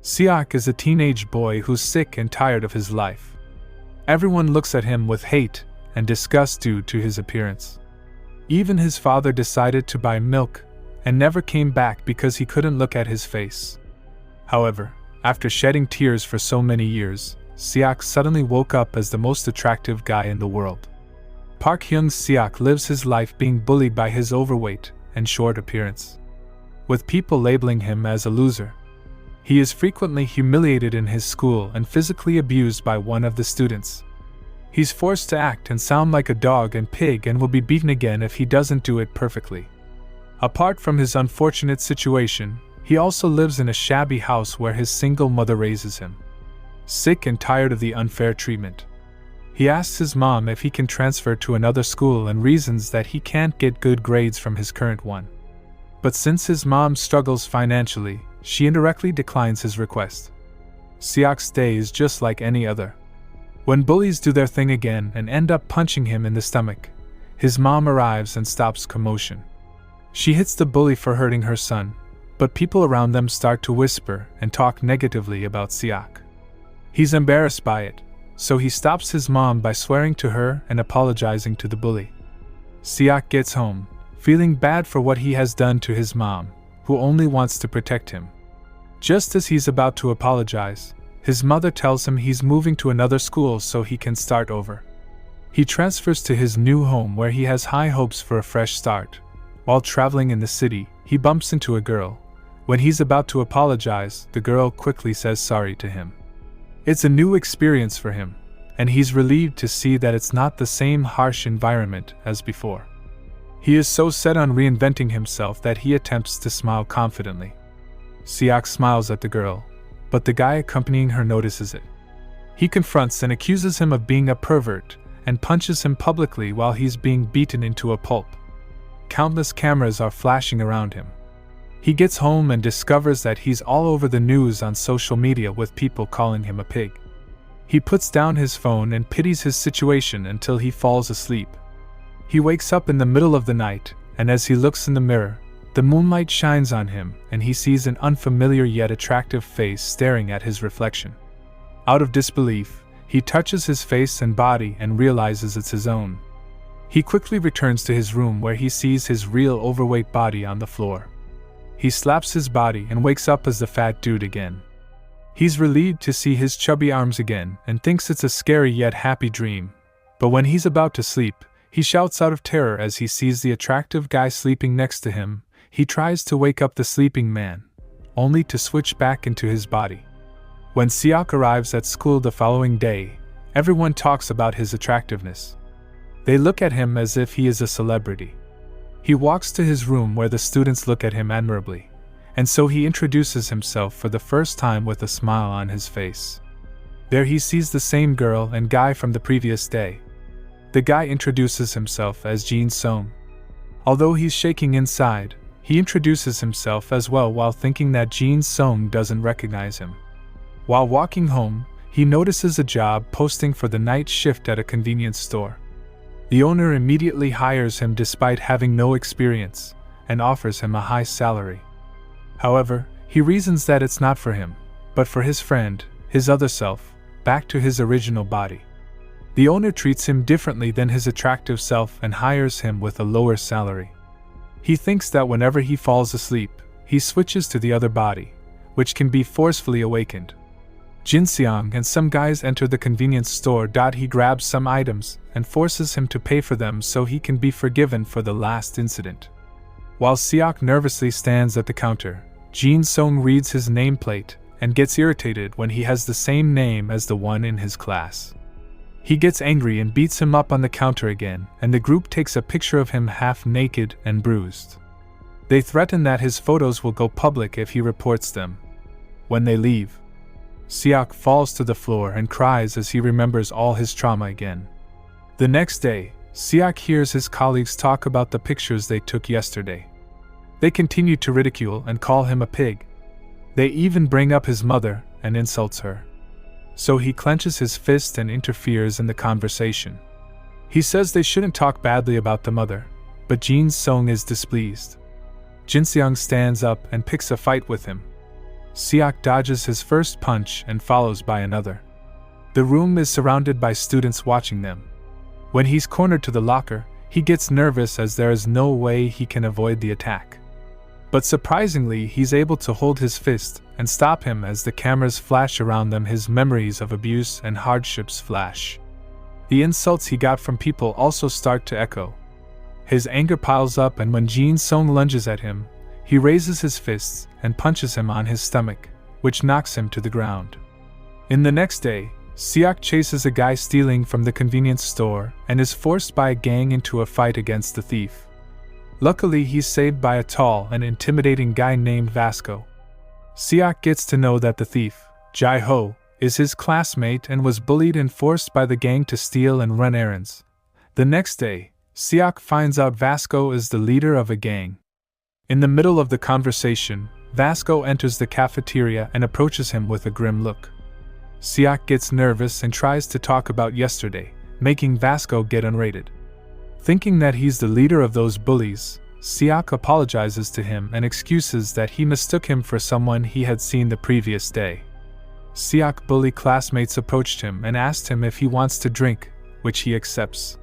Siak is a teenage boy who's sick and tired of his life. Everyone looks at him with hate and disgust due to his appearance. Even his father decided to buy milk and never came back because he couldn't look at his face. However, after shedding tears for so many years, Siak suddenly woke up as the most attractive guy in the world. Park Hyung's Siak lives his life being bullied by his overweight and short appearance, with people labeling him as a loser. He is frequently humiliated in his school and physically abused by one of the students. He's forced to act and sound like a dog and pig and will be beaten again if he doesn't do it perfectly. Apart from his unfortunate situation, he also lives in a shabby house where his single mother raises him. Sick and tired of the unfair treatment, he asks his mom if he can transfer to another school and reasons that he can't get good grades from his current one. But since his mom struggles financially, she indirectly declines his request. Siak's day is just like any other. When bullies do their thing again and end up punching him in the stomach, his mom arrives and stops commotion. She hits the bully for hurting her son, but people around them start to whisper and talk negatively about Siak. He's embarrassed by it, so he stops his mom by swearing to her and apologizing to the bully. Siak gets home, feeling bad for what he has done to his mom, who only wants to protect him. Just as he's about to apologize, his mother tells him he's moving to another school so he can start over. He transfers to his new home where he has high hopes for a fresh start. While traveling in the city, he bumps into a girl. When he's about to apologize, the girl quickly says sorry to him. It's a new experience for him, and he's relieved to see that it's not the same harsh environment as before. He is so set on reinventing himself that he attempts to smile confidently. Siak smiles at the girl, but the guy accompanying her notices it. He confronts and accuses him of being a pervert and punches him publicly while he's being beaten into a pulp. Countless cameras are flashing around him. He gets home and discovers that he's all over the news on social media with people calling him a pig. He puts down his phone and pities his situation until he falls asleep. He wakes up in the middle of the night, and as he looks in the mirror, the moonlight shines on him and he sees an unfamiliar yet attractive face staring at his reflection. Out of disbelief, he touches his face and body and realizes it's his own. He quickly returns to his room where he sees his real overweight body on the floor. He slaps his body and wakes up as the fat dude again. He's relieved to see his chubby arms again and thinks it's a scary yet happy dream. But when he's about to sleep, he shouts out of terror as he sees the attractive guy sleeping next to him. He tries to wake up the sleeping man, only to switch back into his body. When Siak arrives at school the following day, everyone talks about his attractiveness. They look at him as if he is a celebrity. He walks to his room where the students look at him admirably, and so he introduces himself for the first time with a smile on his face. There he sees the same girl and guy from the previous day. The guy introduces himself as Jin Song. Although he's shaking inside, he introduces himself as well while thinking that Jin Song doesn't recognize him. While walking home, he notices a job posting for the night shift at a convenience store. The owner immediately hires him despite having no experience, and offers him a high salary. However, he reasons that it's not for him, but for his friend, his other self, back to his original body. The owner treats him differently than his attractive self and hires him with a lower salary. He thinks that whenever he falls asleep, he switches to the other body, which can be forcefully awakened. Jin Seong and some guys enter the convenience store. He grabs some items and forces him to pay for them so he can be forgiven for the last incident. While Siak nervously stands at the counter, Jin Song reads his nameplate and gets irritated when he has the same name as the one in his class. He gets angry and beats him up on the counter again, and the group takes a picture of him half naked and bruised. They threaten that his photos will go public if he reports them. When they leave, Siak falls to the floor and cries as he remembers all his trauma again. The next day, Siak hears his colleagues talk about the pictures they took yesterday. They continue to ridicule and call him a pig. They even bring up his mother and insults her. So he clenches his fist and interferes in the conversation. He says they shouldn't talk badly about the mother, but Jin Song is displeased. Jin Seong stands up and picks a fight with him. Siak dodges his first punch and follows by another. The room is surrounded by students watching them. When he's cornered to the locker, he gets nervous as there is no way he can avoid the attack. But surprisingly, he's able to hold his fist and stop him as the cameras flash around them. His memories of abuse and hardships flash. The insults he got from people also start to echo. His anger piles up, and when Jin Sung lunges at him, he raises his fists and punches him on his stomach, which knocks him to the ground. In the next day, Siak chases a guy stealing from the convenience store and is forced by a gang into a fight against the thief. Luckily, he's saved by a tall and intimidating guy named Vasco. Siak gets to know that the thief, Jai Ho, is his classmate and was bullied and forced by the gang to steal and run errands. The next day, Siak finds out Vasco is the leader of a gang. In the middle of the conversation, Vasco enters the cafeteria and approaches him with a grim look. Siak gets nervous and tries to talk about yesterday, making Vasco get unrated. Thinking that he's the leader of those bullies, Siak apologizes to him and excuses that he mistook him for someone he had seen the previous day. Siak bully classmates approached him and asked him if he wants to drink, which he accepts.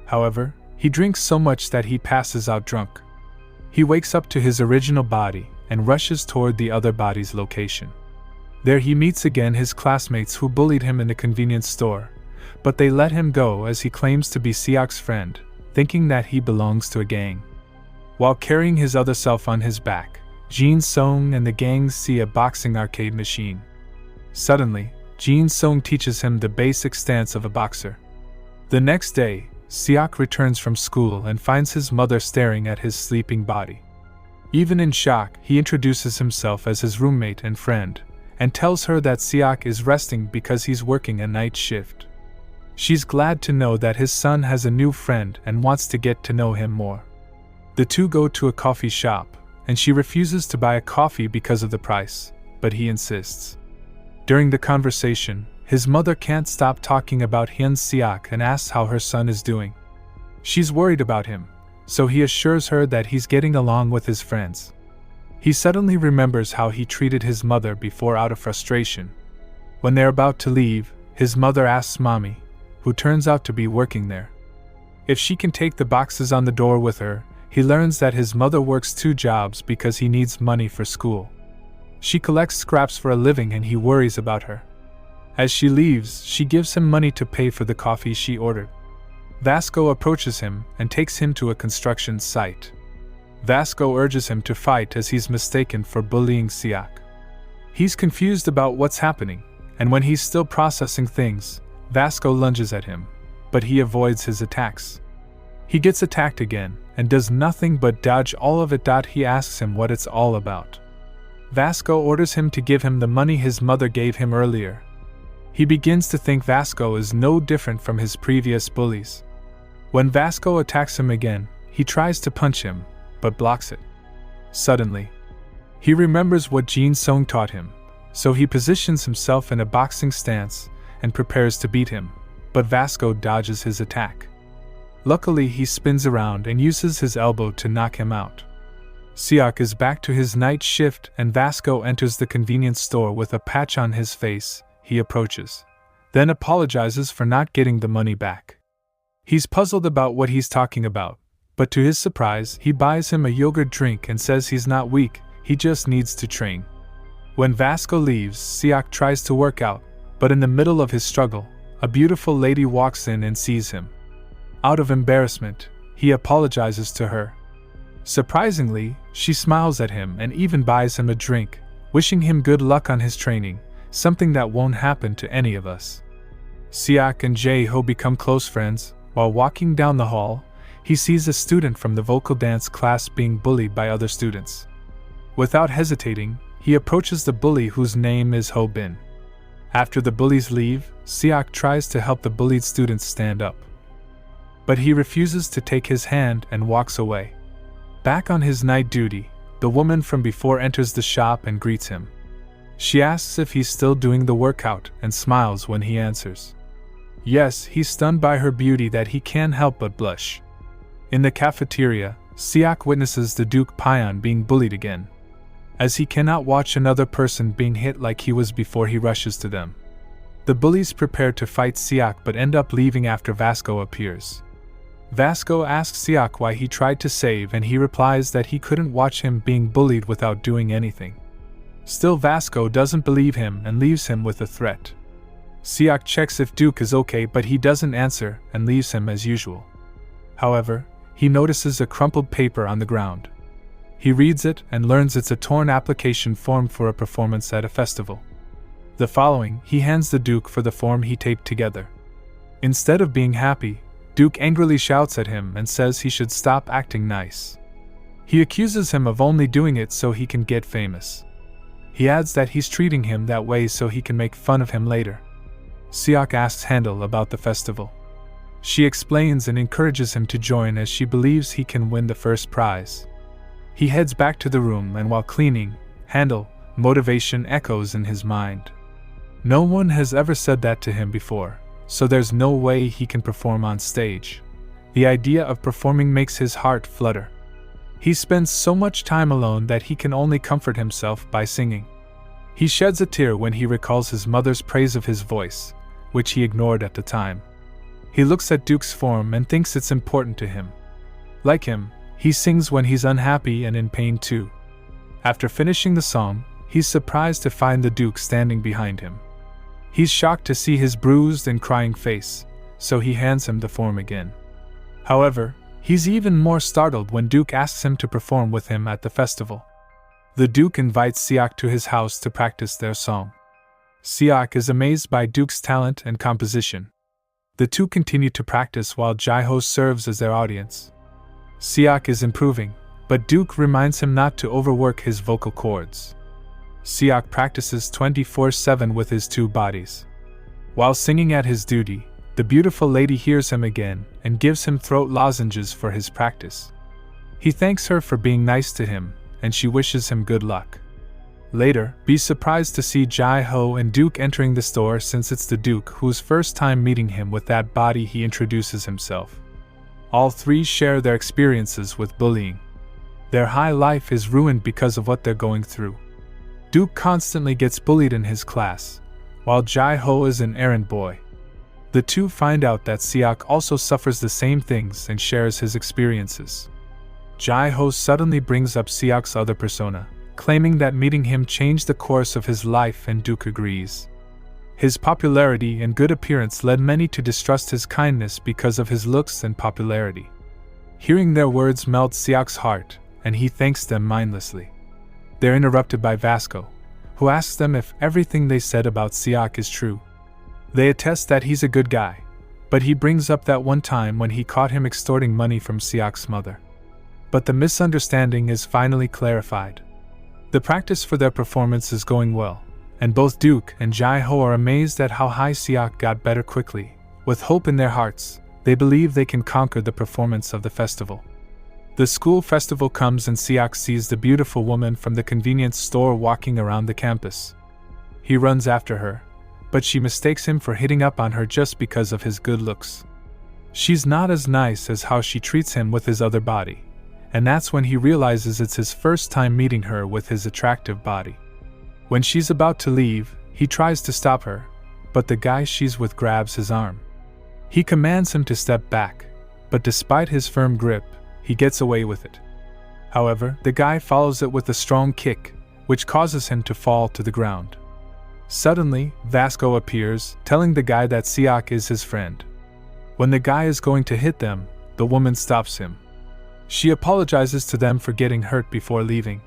However, he drinks so much that he passes out drunk. He wakes up to his original body and rushes toward the other body's location. There he meets again his classmates who bullied him in the convenience store, but they let him go as he claims to be Siak's friend, thinking that he belongs to a gang. While carrying his other self on his back, Jin Sung and the gang see a boxing arcade machine. Suddenly, Jin Sung teaches him the basic stance of a boxer. The next day, Siak returns from school and finds his mother staring at his sleeping body. Even in shock, he introduces himself as his roommate and friend, and tells her that Siak is resting because he's working a night shift. She's glad to know that his son has a new friend and wants to get to know him more. The two go to a coffee shop, and she refuses to buy a coffee because of the price, but he insists. During the conversation, his mother can't stop talking about Hyun Siak and asks how her son is doing. She's worried about him, so he assures her that he's getting along with his friends. He suddenly remembers how he treated his mother before out of frustration. When they're about to leave, his mother asks Mommy, who turns out to be working there, if she can take the boxes on the door with her. He learns that his mother works 2 jobs because he needs money for school. She collects scraps for a living and he worries about her. As she leaves, she gives him money to pay for the coffee she ordered. Vasco approaches him and takes him to a construction site. Vasco urges him to fight as he's mistaken for bullying Siak. He's confused about what's happening, and when he's still processing things, Vasco lunges at him, but he avoids his attacks. He gets attacked again, and does nothing but dodge all of it. He asks him what it's all about. Vasco orders him to give him the money his mother gave him earlier. He begins to think Vasco is no different from his previous bullies. When Vasco attacks him again, he tries to punch him, but blocks it. Suddenly, he remembers what Jin Sung taught him, so he positions himself in a boxing stance and prepares to beat him, but Vasco dodges his attack. Luckily, he spins around and uses his elbow to knock him out. Siak is back to his night shift and Vasco enters the convenience store with a patch on his face. He approaches, then apologizes for not getting the money back. He's puzzled about what he's talking about, but to his surprise, he buys him a yogurt drink and says he's not weak, he just needs to train. When Vasco leaves, Siak tries to work out, but in the middle of his struggle, a beautiful lady walks in and sees him. Out of embarrassment, he apologizes to her. Surprisingly, she smiles at him and even buys him a drink, wishing him good luck on his training, something that won't happen to any of us. Siak and Jae-ho become close friends. While walking down the hall, he sees a student from the vocal dance class being bullied by other students. Without hesitating, he approaches the bully whose name is Ho Bin. After the bullies leave, Siak tries to help the bullied students stand up, but he refuses to take his hand and walks away. Back on his night duty, the woman from before enters the shop and greets him. She asks if he's still doing the workout and smiles when he answers yes. He's stunned by her beauty that he can't help but blush. In the cafeteria, Siak witnesses the Duke Payan being bullied again. as he cannot watch another person being hit like he was before he rushes to them. The bullies prepare to fight Siak but end up leaving after Vasco appears. Vasco asks Siak why he tried to save, and he replies that he couldn't watch him being bullied without doing anything. Still, Vasco doesn't believe him and leaves him with a threat. Siak checks if Duke is okay, but he doesn't answer and leaves him as usual. However, he notices a crumpled paper on the ground. He reads it and learns it's a torn application form for a performance at a festival. The following, he hands the Duke for the form he taped together. Instead of being happy, Duke angrily shouts at him and says he should stop acting nice. He accuses him of only doing it so he can get famous. He adds that he's treating him that way so he can make fun of him later. Siak asks Handel about the festival. She explains and encourages him to join as she believes he can win the first prize. He heads back to the room, and while cleaning, Handel, motivation echoes in his mind. No one has ever said that to him before, so there's no way he can perform on stage. The idea of performing makes his heart flutter. He spends so much time alone that he can only comfort himself by singing. He sheds a tear when he recalls his mother's praise of his voice, which he ignored at the time. He looks at Duke's form and thinks it's important to him. Like him, he sings when he's unhappy and in pain too. After finishing the song, he's surprised to find the Duke standing behind him. He's shocked to see his bruised and crying face, so he hands him the form again. However, he's even more startled when Duke asks him to perform with him at the festival. The Duke invites Siak to his house to practice their song. Siak is amazed by Duke's talent and composition. The two continue to practice while Jaiho serves as their audience. Siak is improving, but Duke reminds him not to overwork his vocal cords. Siak practices 24/7 with his two bodies. While singing at his duty, the beautiful lady hears him again and gives him throat lozenges for his practice. He thanks her for being nice to him, and she wishes him good luck. Later, be surprised to see Jai-ho and Duke entering the store, since it's the Duke whose first time meeting him with that body he introduces himself. All three share their experiences with bullying. Their high life is ruined because of what they're going through. Duke constantly gets bullied in his class, while Jai-ho is an errand boy. The two find out that Siak also suffers the same things and shares his experiences. Jai-ho suddenly brings up Siak's other persona, claiming that meeting him changed the course of his life, and Duke agrees. His popularity and good appearance led many to distrust his kindness because of his looks and popularity. Hearing their words melts Siak's heart, and he thanks them mindlessly. They're interrupted by Vasco, who asks them if everything they said about Siak is true. They attest that he's a good guy, but he brings up that one time when he caught him extorting money from Siak's mother. But the misunderstanding is finally clarified. The practice for their performance is going well, and both Duke and Jai-ho are amazed at how high Siak got better quickly. With hope in their hearts, they believe they can conquer the performance of the festival. The school festival comes and Siak sees the beautiful woman from the convenience store walking around the campus. He runs after her, but she mistakes him for hitting up on her just because of his good looks. She's not as nice as how she treats him with his other body, and that's when he realizes it's his first time meeting her with his attractive body. When she's about to leave, he tries to stop her, but the guy she's with grabs his arm. He commands him to step back, but despite his firm grip, he gets away with it. However, the guy follows it with a strong kick, which causes him to fall to the ground. Suddenly, Vasco appears, telling the guy that Siak is his friend. When the guy is going to hit them, the woman stops him. She apologizes to them for getting hurt before leaving.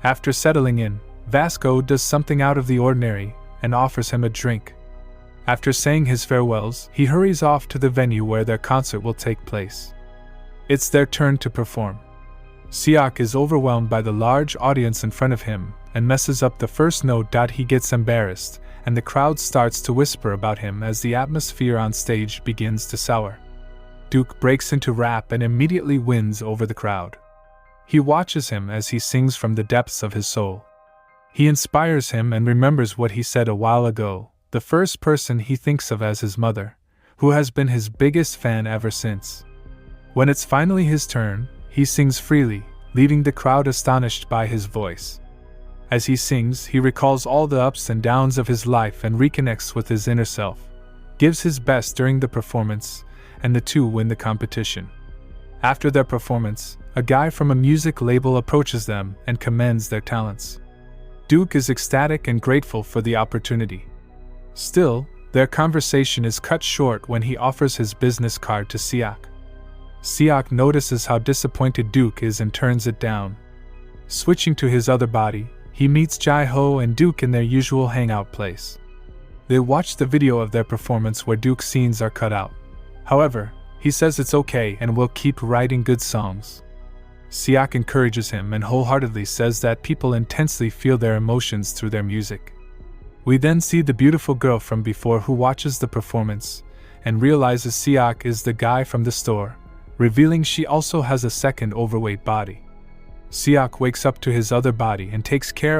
After settling in, Vasco does something out of the ordinary and offers him a drink. After saying his farewells, he hurries off to the venue where their concert will take place. It's their turn to perform. Siak is overwhelmed by the large audience in front of him and messes up the first note. He gets embarrassed, and the crowd starts to whisper about him as the atmosphere on stage begins to sour. Duke breaks into rap and immediately wins over the crowd. He watches him as he sings from the depths of his soul. He inspires him and remembers what he said a while ago, the first person he thinks of as his mother, who has been his biggest fan ever since. When it's finally his turn, he sings freely, leaving the crowd astonished by his voice. As he sings, he recalls all the ups and downs of his life and reconnects with his inner self, gives his best during the performance, and the two win the competition. After their performance, a guy from a music label approaches them and commends their talents. Duke is ecstatic and grateful for the opportunity. Still, their conversation is cut short when he offers his business card to Siak. Siak notices how disappointed Duke is and turns it down. Switching to his other body, he meets Jai-ho and Duke in their usual hangout place. They watch the video of their performance where Duke's scenes are cut out. However, he says it's okay and will keep writing good songs. Siak encourages him and wholeheartedly says that people intensely feel their emotions through their music. We then see the beautiful girl from before who watches the performance and realizes Siak is the guy from the store, revealing she also has a second overweight body. Siak wakes up to his other body and takes care